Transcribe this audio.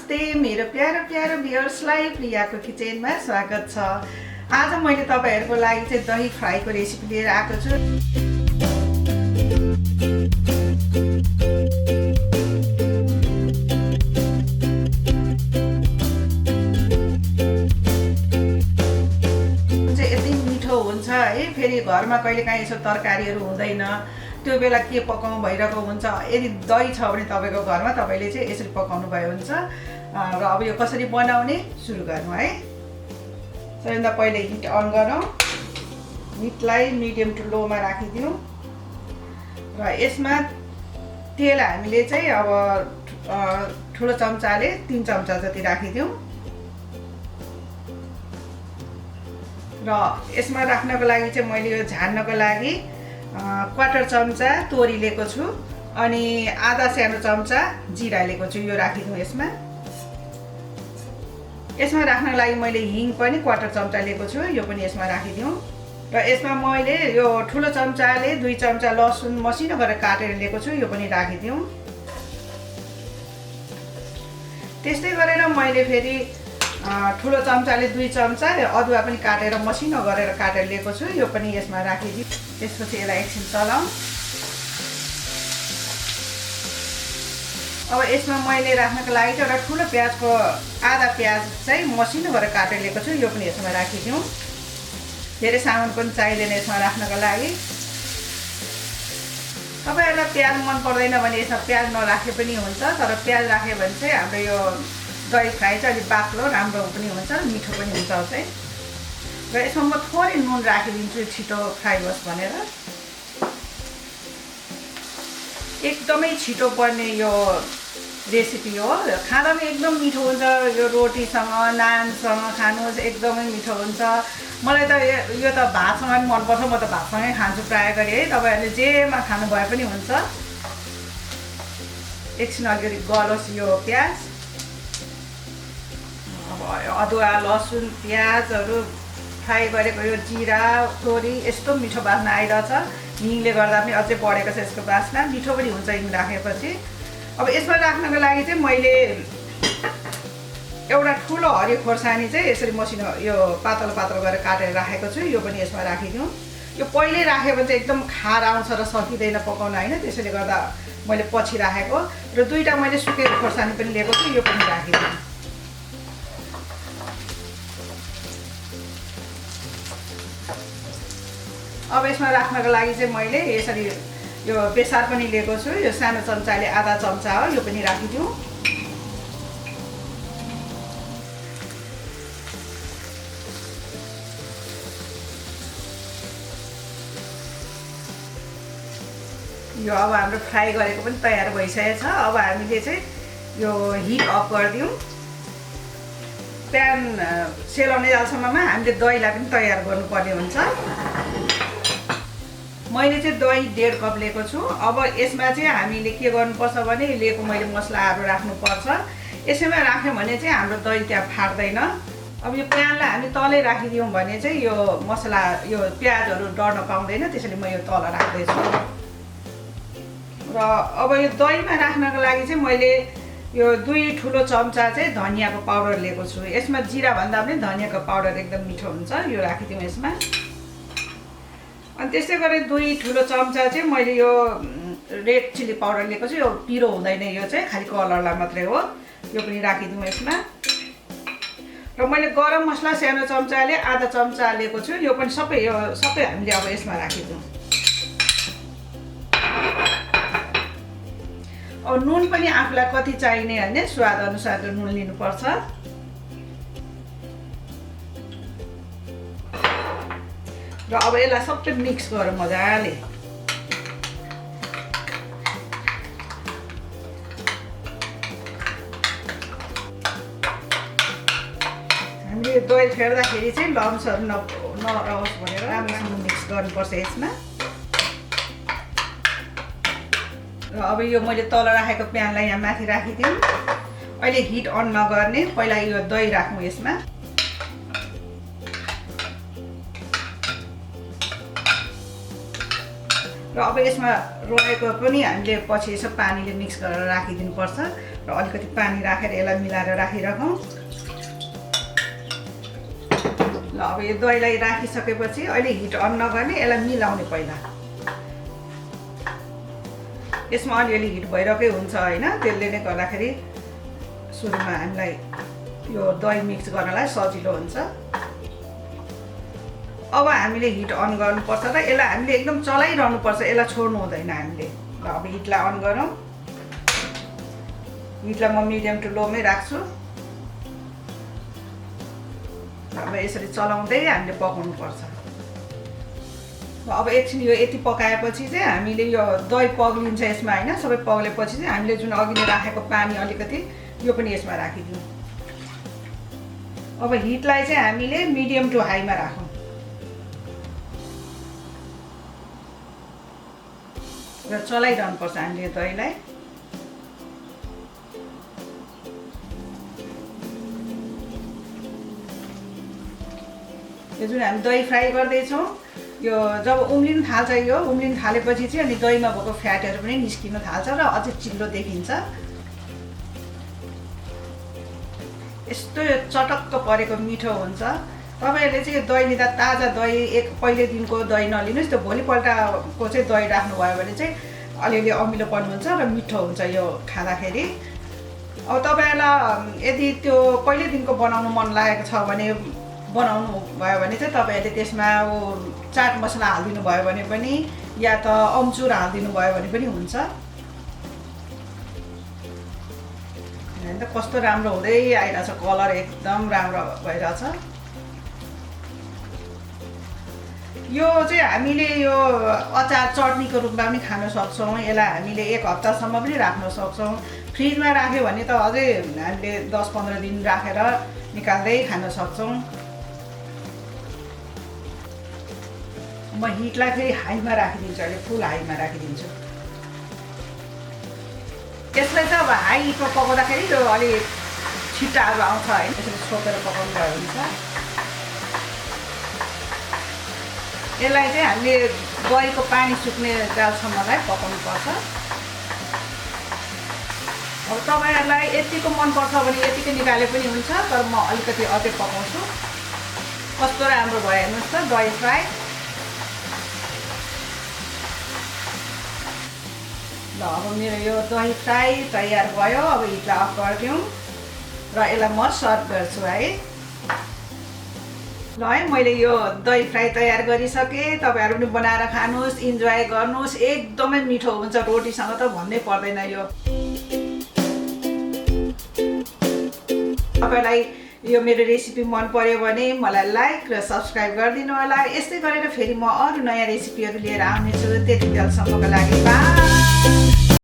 नमस्ते मेरो प्यारो प्यारो भ्युअर्सलाई प्रियाको किचनमा स्वागत छ। आज मैले तपाईहरुको लागि चाहिँ दही फ्राईको रेसिपी लिएर आएको छु। यति मिठो हुन्छ है, फेरि घरमा कहिलेकाहीँ यसो तरकारीहरू हुँदैन, त्यो बेला के पकाउनु भइरहेको हुन्छ। यदि दही छ भने तपाईको घरमा तपाईले चाहिँ यसरी पकाउनु भयो हुन्छ। र अब यो कसरी बनाउने सुरु गरौँ है। सबैभन्दा पहिले हिट अन गरौँ, हिटलाई मिडियम टु लोमा राखिदिउँ र यसमा तेल हामीले चाहिँ अब ठुलो चम्चाले 3 चम्चा जति राखिदिउँ र यसमा राख्नको लागि चाहिँ मैले यो झान्नको लागि 1/4 चम्चा तोरी लिएको छु अनि आधा सानो चम्चा जिरा लिएको छु। यो राखिदिउँ यसमा। यसमा राख्नको लागि मैले हिङ पनि 1/4 चम्चा लिएको छु, यो पनि यसमा राखिदिउँ र यसमा मैले यो ठुलो चम्चाले 2 चम्चा लसुन मसिनो गरेर काटेर लिएको छु, यो पनि राखिदिउँ। त्यस्तै गरेर मैले फेरि ठुलो चम्चाले 2 चम्चा अदुवा पनि काटेर मसिनो गरेर काटेर लिएको छु, यो पनि यसमा राखिदिउँ। त्यसपछि यसलाई एकछिन चलाऊँ। अब यसमा मैले राख्नको लागि चाहिँ एउटा ठुलो प्याजको आधा प्याज चाहिँ मसिनो गरेर काटेर लिएको छु, यो पनि यसमा राखिदिउँ। धेरै सामान पनि चाहिँदैन यसमा राख्नको लागि। तपाईहरुलाई प्याज मन पर्दैन भने यसमा प्याज नराखे पनि हुन्छ, तर प्याज राख्यो भने चाहिँ हाम्रो यो दही फ्राई चाहिँ अलिक बाक्लो राम्रो पनि हुन्छ, मिठो पनि हुन्छ चाहिँ। र यसमा म थोरै नुन राखिदिन्छु छिटो फ्राई होस् भनेर। एकदमै छिटो पर्ने यो रेसिपी हो, खाँदा पनि एकदम मिठो हुन्छ। यो रोटीसँग नानसँग खानुहोस् एकदमै मिठो हुन्छ। मलाई त यो त भातसँग पनि मनपर्छ, म त भातसँगै खान्छु प्राय गरी है। तपाईहरुले जेमा खानु भए पनि हुन्छ। एकछिन अलिकति गलोस् यो प्याज। अब अदुवा लसुन प्याजहरू फ्राई गरेको यो जिरा तोरी यस्तो मिठो बास्ना आइरहेछ। हिङले गर्दा पनि अझै बढेको छ यसको बास्ना, मिठो पनि हुन्छ हिङ राखेपछि। अब यसमा राख्नको लागि चाहिँ मैले एउटा ठुलो हरियो खोर्सानी चाहिँ यसरी मसिनो यो पातलो पातलो गरेर काटेर राखेको छु, यो पनि यसमा राखिदिउँ। यो पहिले राख्यो भने चाहिँ एकदम खार आउँछ र सकिँदैन पकाउन होइन, त्यसैले गर्दा मैले पछि राखेको। र 2टा मैले सुकेको खोर्सानी पनि लिएको छु, यो पनि राखिदिउँ। अब यसमा राख्नको लागि चाहिँ मैले यसरी यो बेसार पनि लिएको छु, यो सानो चम्चाले आधा चम्चा हो, यो पनि राखिदिउँ। यो अब हाम्रो फ्राई गरेको पनि तयार भइसकेको छ। अब हामीले चाहिँ यो हिट अफ गरिदिउँ। प्यान सेलाउने जालसम्ममा हामीले दहीलाई पनि तयार गर्नुपर्ने हुन्छ। मैले चाहिँ दही 1.5 कप लिएको छु। अब यसमा चाहिँ हामीले के गर्नुपर्छ भने लिएको मैले मसलाहरू राख्नुपर्छ। यसैमा राख्यो भने चाहिँ हाम्रो दही त्यहाँ फाट्दैन। अब यो प्यानलाई हामी तलै राखिदियौँ भने चाहिँ यो मसला यो प्याजहरू डढ्न पाउँदैन, त्यसैले म यो तल राख्दैछु। र अब यो दहीमा राख्नको लागि चाहिँ मैले यो 2 ठुलो चम्चा चाहिँ धनियाको पाउडर लिएको छु। यसमा जिरा भन्दा पनि धनियाको पाउडर एकदम मिठो हुन्छ, यो राखिदिउँ यसमा। अनि त्यस्तै गरेर 2 ठुलो चम्चा चाहिँ मैले यो रेड चिली पाउडर लिएको छु। यो पिरो हुँदैन, यो चाहिँ खालि कलरलाई मात्रै हो, यो पनि राखिदिउँ यसमा। र मैले गरम मसला सानो चम्चाले आधा चम्चा लिएको छु, यो पनि सबै हामीले अब यसमा राखिदिउँ। अब नुन पनि आफूलाई कति चाहिने हैन स्वाद अनुसारको नुन लिनुपर्छ। र अब यसलाई सबै मिक्स गरौँ मजाले। हामीले दही फेर्दाखेरि चाहिँ लम्सहरू नरहोस् भनेर राम्रोसँग मिक्स गर्नुपर्छ यसमा। र अब यो मैले तल राखेको प्यानलाई यहाँ माथि राखिदिउँ। अहिले हिट अन नगर्ने, पहिला यो दही राखौँ यसमा। र अब यसमा रहेको पनि हामीले पछि यसो पानीले मिक्स गरेर राखिदिनुपर्छ। र अलिकति पानी राखेर यसलाई मिलाएर राखिराखौँ। ल अब यो दहीलाई राखिसकेपछि अहिले हिट अन नगर्ने, यसलाई मिलाउने पहिला। यसमा अलिअलि हिट भइरहेकै हुन्छ होइन, त्यसले नै गर्दाखेरि सुरुमा हामीलाई यो दही मिक्स गर्नलाई सजिलो हुन्छ। अब हामीले हिट अन गर्नुपर्छ र यसलाई हामीले एकदम चलाइरहनुपर्छ, यसलाई छोड्नु हुँदैन हामीले। ल अब हिटलाई अन गरौँ। हिटलाई म मिडियम टु लोमै राख्छु। अब यसरी चलाउँदै हामीले पकाउनुपर्छ। अब एकछिन यो यति पकाएपछि चाहिँ हामीले यो दही पग्लिन्छ यसमा होइन, सबै पग्लेपछि चाहिँ हामीले जुन अघि नै राखेको पानी अलिकति यो पनि यसमा राखिदिउँ। अब हिटलाई चाहिँ हामीले मिडियम टु हाईमा राखौँ र चलाइरहनुपर्छ हामीले दहीलाई। यो जुन हामी दही फ्राई गर्दैछौँ यो जब उम्लिन थाल्छ, यो उम्लिन थालेपछि चाहिँ अनि दहीमा भएको फ्याटहरू पनि निस्किन थाल्छ र अझै चिल्लो देखिन्छ। यस्तो यो चटक्क परेको मिठो हुन्छ। तपाईँहरूले चाहिँ यो दही लिँदा ताजा दही पहिलो दिनको दही नलिनुहोस्, त्यो भोलिपल्टको चाहिँ दही राख्नुभयो भने चाहिँ अलिअलि अमिलोपन हुन्छ र मिठो हुन्छ यो खाँदाखेरि। अब तपाईँहरूलाई यदि त्यो पहिलो दिनको बनाउनु मन लागेको छ भने बनाउनु भयो भने चाहिँ तपाईँहरूले त्यसमा चाट मसला हालिदिनु भयो भने पनि या त अम्चुर हालिदिनु भयो भने पनि हुन्छ। होइन त कस्तो राम्रो हुँदै आइरहेछ, कलर एकदम राम्रो भइरहेछ। यो चाहिँ हामीले यो अचार चटनीको रूपमा पनि खान सक्छौँ। यसलाई हामीले 1 हप्तासम्म पनि राख्न सक्छौँ। फ्रिजमा राख्यो भने त अझै हामीले 10-15 दिन राखेर निकाल्दै खान सक्छौँ। म हिटलाई फेरि हाईमा राखिदिन्छु, अहिले फुल हाईमा राखिदिन्छु। यसलाई चाहिँ अब हाई हिटमा पकाउँदाखेरि यो अलि छिट्टाहरू आउँछ होइन, यसरी छोपेर पकाउनु भयो भने चाहिँ यसलाई चाहिँ हामीले दहीको पानी सुक्ने जालसम्मलाई पकाउनु पर्छ। अब तपाईँहरूलाई यतिको मनपर्छ भने यतिकै निकाले पनि हुन्छ, तर म अलिकति अझै पकाउँछु। कस्तो राम्रो भयो हेर्नुहोस् त दही फ्राई। ल अब मेरो यो दही फ्राई तयार भयो। अब हिटलाई अफ गरिदिउँ र यसलाई म सर्भ गर्छु है। ल है मैले यो दही फ्राई तयार गरिसकेँ। तपाईँहरू पनि बनाएर खानुहोस्, इन्जोय गर्नुहोस्, एकदमै मिठो हुन्छ। रोटीसँग त भन्नै पर्दैन। यो तपाईँलाई यो मेरो रेसिपी मन पर्यो भने मलाई लाइक र सब्सक्राइब गरिदिनु होला। यस्तै गरेर फेरि म अरू नयाँ रेसिपीहरू लिएर आउनेछु। त्यति बेलासम्मको लागि बाई।